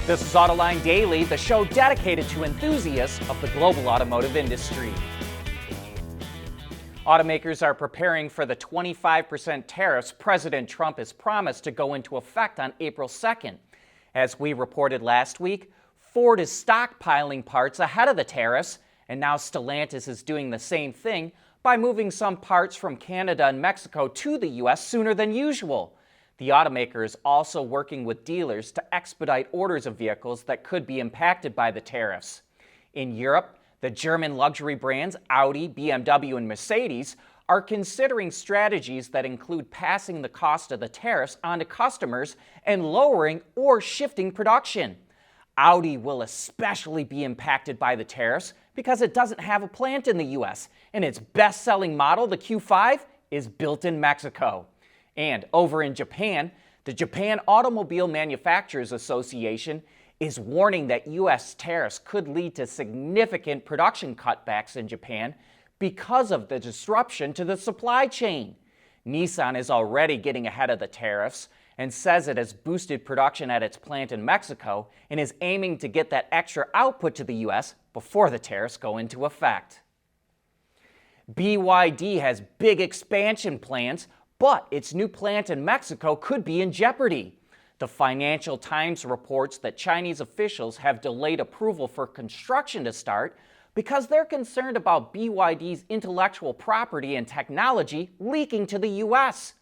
This is Autoline Daily, the show dedicated to enthusiasts of the global automotive industry. Automakers are preparing for the 25% tariffs President Trump has promised to go into effect on April 2nd. As we reported last week, Ford is stockpiling parts ahead of the tariffs, and now Stellantis is doing the same thing by moving some parts from Canada and Mexico to the U.S. sooner than usual. The automaker is also working with dealers to expedite orders of vehicles that could be impacted by the tariffs. In Europe, the German luxury brands Audi, BMW, and Mercedes are considering strategies that include passing the cost of the tariffs on to customers and lowering or shifting production. Audi will especially be impacted by the tariffs because it doesn't have a plant in the U.S., and its best-selling model, the Q5, is built in Mexico. And over in Japan, the Japan Automobile Manufacturers Association is warning that U.S. tariffs could lead to significant production cutbacks in Japan because of the disruption to the supply chain. Nissan is already getting ahead of the tariffs and says it has boosted production at its plant in Mexico and is aiming to get that extra output to the U.S. before the tariffs go into effect. BYD has big expansion plans, but its new plant in Mexico could be in jeopardy. The Financial Times reports that Chinese officials have delayed approval for construction to start because they're concerned about BYD's intellectual property and technology leaking to the U.S.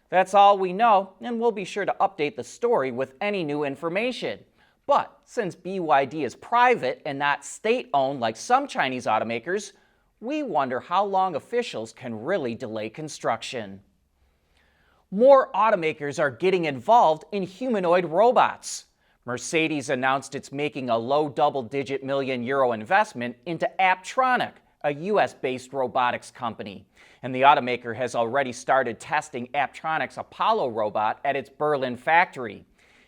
That's all we know, and we'll be sure to update the story with any new information. But since BYD is private and not state-owned like some Chinese automakers, we wonder how long officials can really delay construction. More automakers are getting involved in humanoid robots. Mercedes announced it's making a low double-digit million euro investment into Apptronik, a US-based robotics company. And the automaker has already started testing Apptronik's Apollo robot at its Berlin factory.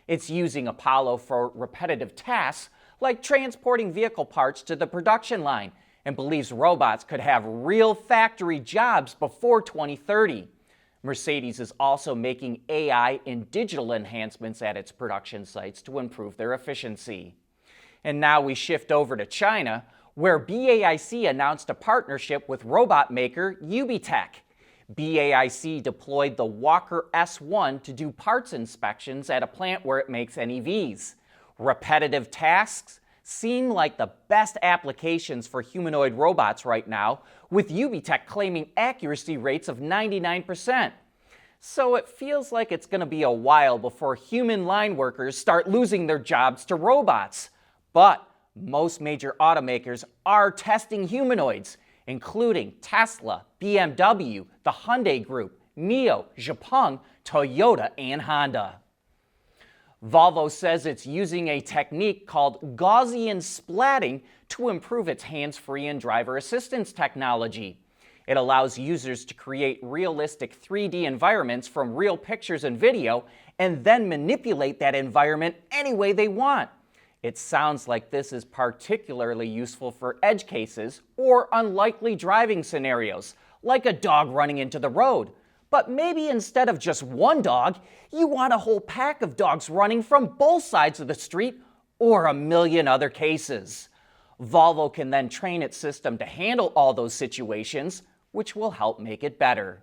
It's using Apollo for repetitive tasks like transporting vehicle parts to the production line and believes robots could have real factory jobs before 2030. Mercedes is also making AI and digital enhancements at its production sites to improve their efficiency. And now we shift over to China, where BAIC announced a partnership with robot maker Ubitech. BAIC deployed the Walker S1 to do parts inspections at a plant where it makes NEVs. Repetitive tasks seem like the best applications for humanoid robots right now, with Ubitech claiming accuracy rates of 99%. So it feels like it's going to be a while before human line workers start losing their jobs to robots. But most major automakers are testing humanoids, including Tesla, BMW, the Hyundai Group, NIO, Xpeng, Toyota, and Honda. Volvo says it's using a technique called Gaussian splatting to improve its hands-free and driver assistance technology. It allows users to create realistic 3D environments from real pictures and video and then manipulate that environment any way they want. It sounds like this is particularly useful for edge cases or unlikely driving scenarios, like a dog running into the road. But maybe instead of just one dog, you want a whole pack of dogs running from both sides of the street, or a million other cases. Volvo can then train its system to handle all those situations, which will help make it better.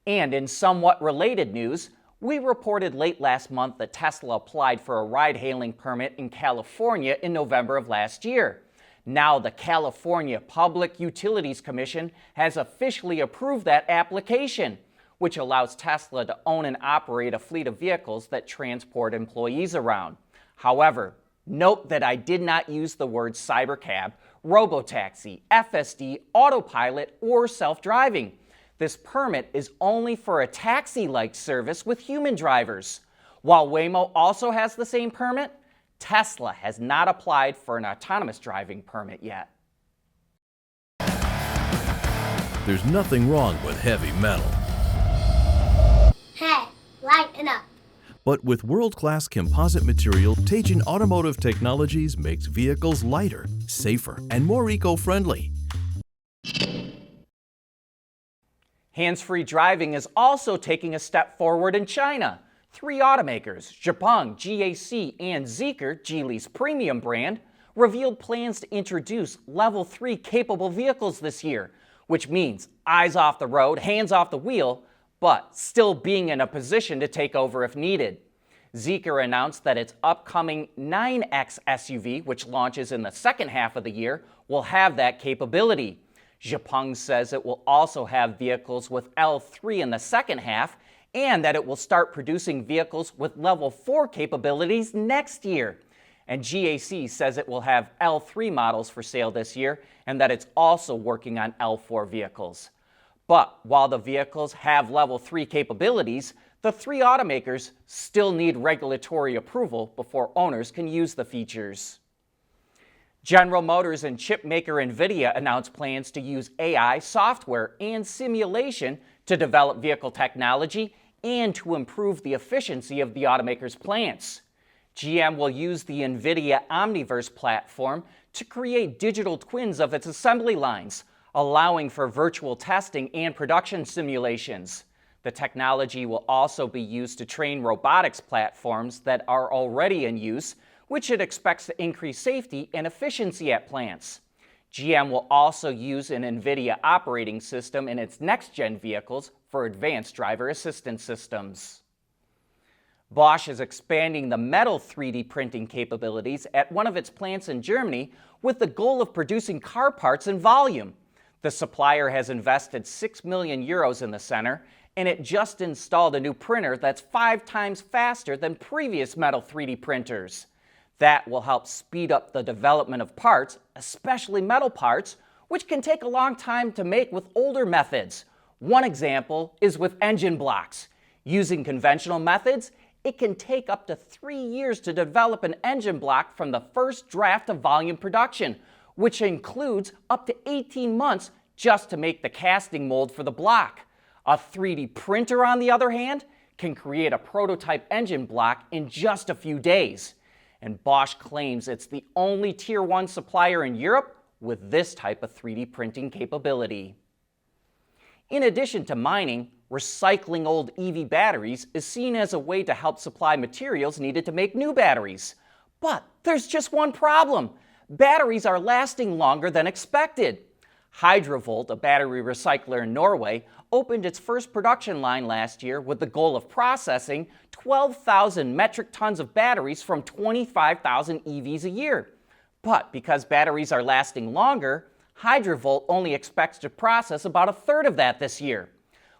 And in somewhat related news, we reported late last month that Tesla applied for a ride-hailing permit in California in November of last year. Now the California Public Utilities Commission has officially approved that application, which allows Tesla to own and operate a fleet of vehicles that transport employees around. However, note that I did not use the words cybercab, robotaxi, FSD, autopilot, or self-driving. This permit is only for a taxi-like service with human drivers. While Waymo also has the same permit, Tesla has not applied for an autonomous driving permit yet. There's nothing wrong with heavy metal. Hey, lighten up. But with world-class composite material, Teijin Automotive Technologies makes vehicles lighter, safer, and more eco-friendly. Hands-free driving is also taking a step forward in China. Three automakers, Xpeng, GAC, and Zeekr, Geely's premium brand, revealed plans to introduce Level 3 capable vehicles this year, which means eyes off the road, hands off the wheel, but still being in a position to take over if needed. Zeekr announced that its upcoming 9X SUV, which launches in the second half of the year, will have that capability. Xpeng says it will also have vehicles with L3 in the second half, and that it will start producing vehicles with Level 4 capabilities next year. And GAC says it will have L3 models for sale this year, and that it's also working on L4 vehicles. But while the vehicles have Level 3 capabilities, the three automakers still need regulatory approval before owners can use the features. General Motors and chip maker NVIDIA announced plans to use AI, software, and simulation to develop vehicle technology and to improve the efficiency of the automakers' plants. GM will use the NVIDIA Omniverse platform to create digital twins of its assembly lines, allowing for virtual testing and production simulations. The technology will also be used to train robotics platforms that are already in use, which it expects to increase safety and efficiency at plants. GM will also use an NVIDIA operating system in its next-gen vehicles for advanced driver assistance systems. Bosch is expanding the metal 3D printing capabilities at one of its plants in Germany with the goal of producing car parts in volume. The supplier has invested 6 million euros in the center, and it just installed a new printer that's 5 times faster than previous metal 3D printers. That will help speed up the development of parts, especially metal parts, which can take a long time to make with older methods. One example is with engine blocks. Using conventional methods, it can take up to 3 years to develop an engine block from the first draft of volume production, which includes up to 18 months just to make the casting mold for the block. A 3D printer, on the other hand, can create a prototype engine block in just a few days. And Bosch claims it's the only Tier 1 supplier in Europe with this type of 3D printing capability. In addition to mining, recycling old EV batteries is seen as a way to help supply materials needed to make new batteries. But there's just one problem. Batteries are lasting longer than expected. Hydrovolt, a battery recycler in Norway, opened its first production line last year with the goal of processing 12,000 metric tons of batteries from 25,000 EVs a year. But because batteries are lasting longer, Hydrovolt only expects to process about a third of that this year.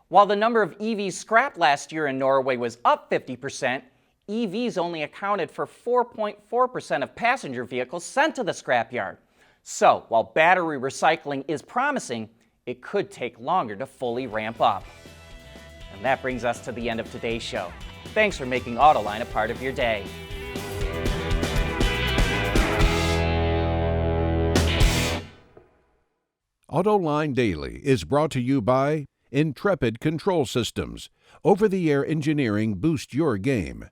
While the number of EVs scrapped last year in Norway was up 50%, EVs only accounted for 4.4% of passenger vehicles sent to the scrapyard. So, while battery recycling is promising, it could take longer to fully ramp up. And that brings us to the end of today's show. Thanks for making Autoline a part of your day. Autoline Daily is brought to you by Intrepid Control Systems. Over-the-air engineering boost your game.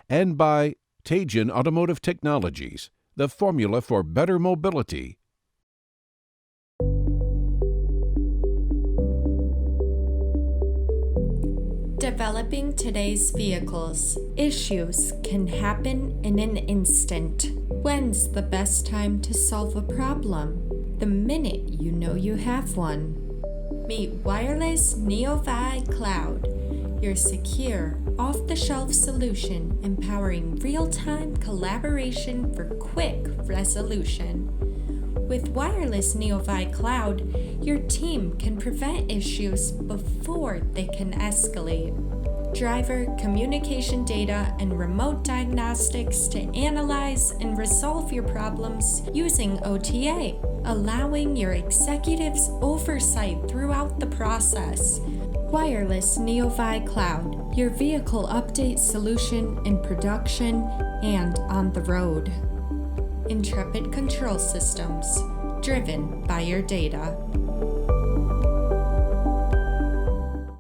And by Teijin Automotive Technologies, the formula for better mobility. Developing today's vehicles. Issues can happen in an instant. When's the best time to solve a problem? The minute you know you have one. Meet Wireless NeoVi Cloud, your secure, off-the-shelf solution empowering real-time collaboration for quick resolution. With Wireless NeoVi Cloud, your team can prevent issues before they can escalate. Driver communication data and remote diagnostics to analyze and resolve your problems using OTA, allowing your executives oversight throughout the process. Wireless NeoVi Cloud, your vehicle update solution in production and on the road. Intrepid Control Systems, driven by your data.